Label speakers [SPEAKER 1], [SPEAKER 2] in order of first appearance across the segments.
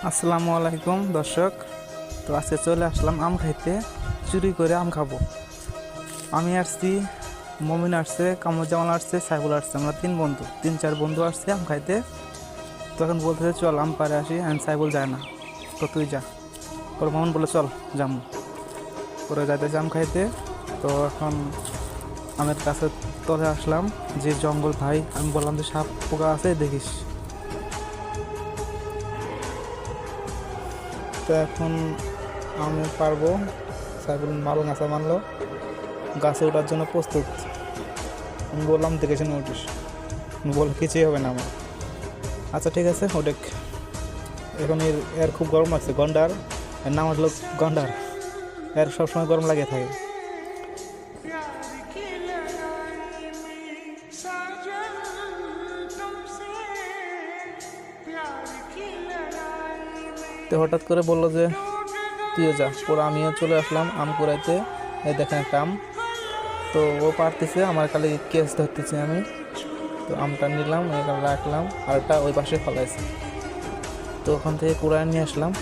[SPEAKER 1] আসসালামু আলাইকুম দর্শক। তো আজকে চলে আসলাম আম খাইতে, চুরি করে আম খাবো। আমি আসছি, মমিন আসছে, কামরুজ্জামান আসছে, সাইফুল আসছে। আমরা তিন চার বন্ধু আসছে আম খাইতে। তখন বলতেছে চল আম পাড়ে আসি, আমি সাইফুল যায় না, তো তুই যা। পরে মমিন বলে চল যাম, পরে যাইতেছে আম খাইতে। তো এখন আমের কাছে তলে আসলাম, যে জঙ্গল ভাই, আমি বললাম যে সাপ পোকা আছে দেখিস। তো এখন আমি পারবো, সাইফুল মারো গাছা মানলো, গাছে ওঠার জন্য প্রস্তুত। আমি বললাম দেখে শুনে উঠিস, বলে কিছুই হবে না আমার। আচ্ছা ঠিক আছে ওদেখ। এখন এর খুব গরম লাগছে, গন্ডার, এর নাম হলো গন্ডার। এর সবসময় গরম লাগে থাকে। তো হঠাৎ করে বললো যে তুইও যা, পরে আমিও চলে আসলাম আম কুড়াইতে। এই দেখেন একটা আম, তো ও পারতেছে, আমার খালি কেস ধরতেছি আমি। তো আমটা নিলাম, এখানে রাখলাম, আর একটা ওই পাশে ফলাইছি। তো ওখান থেকে কুড়ায় নিয়ে আসলাম।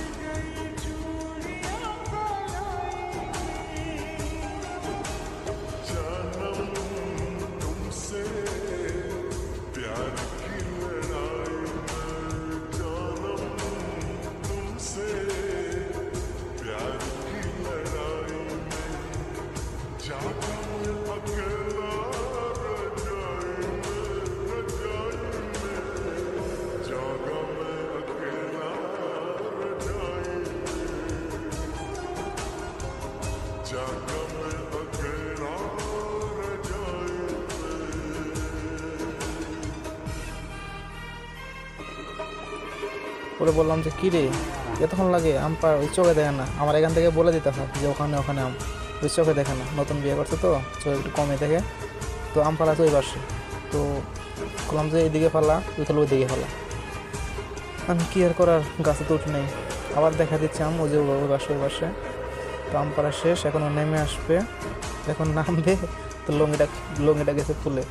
[SPEAKER 1] পরে বললাম যে কী রে এতক্ষণ লাগে আম পার, ওই চোখে দেখে না? আমার এখান থেকে বলে দিতে হয় যে ওখানে ওখানে আম, ওই চোখে দেখে না। নতুন বিয়ে করছে তো চোখে একটু কমে দেখে। তো আম ফালা তো ওই পাশে, তো বললাম যে এইদিকে ফালা, তুই তাহলে ওইদিকে ফালা। আমি কি আর করার, গাছে তো উঠে নেই। আবার দেখা দিচ্ছে আম ওই যে ওই পাশে ওই পাশে। তো আম পাড়া শেষ, এখন ও নেমে আসবে, এখন নামবে। তো লঙ্গিটা গেছে ফুলে।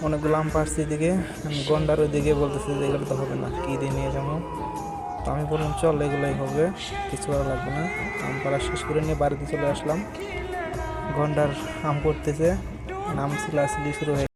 [SPEAKER 1] অনেকগুলো আম পাড়ছি এদিকে, আমি গন্ডার ওই দিকে বলতেছি যে এগুলো তো হবে না, কী দিয়ে নিয়ে যাবো। তো আমি বললাম চল এগুলোই হবে, কিছু করা লাগবে না। আম পাড়া শেষ করে নিয়ে বাড়িতে চলে আসলাম। গন্ডার আম করতেছে, নাম চিল্লাচিল্লি শুরু হয়ে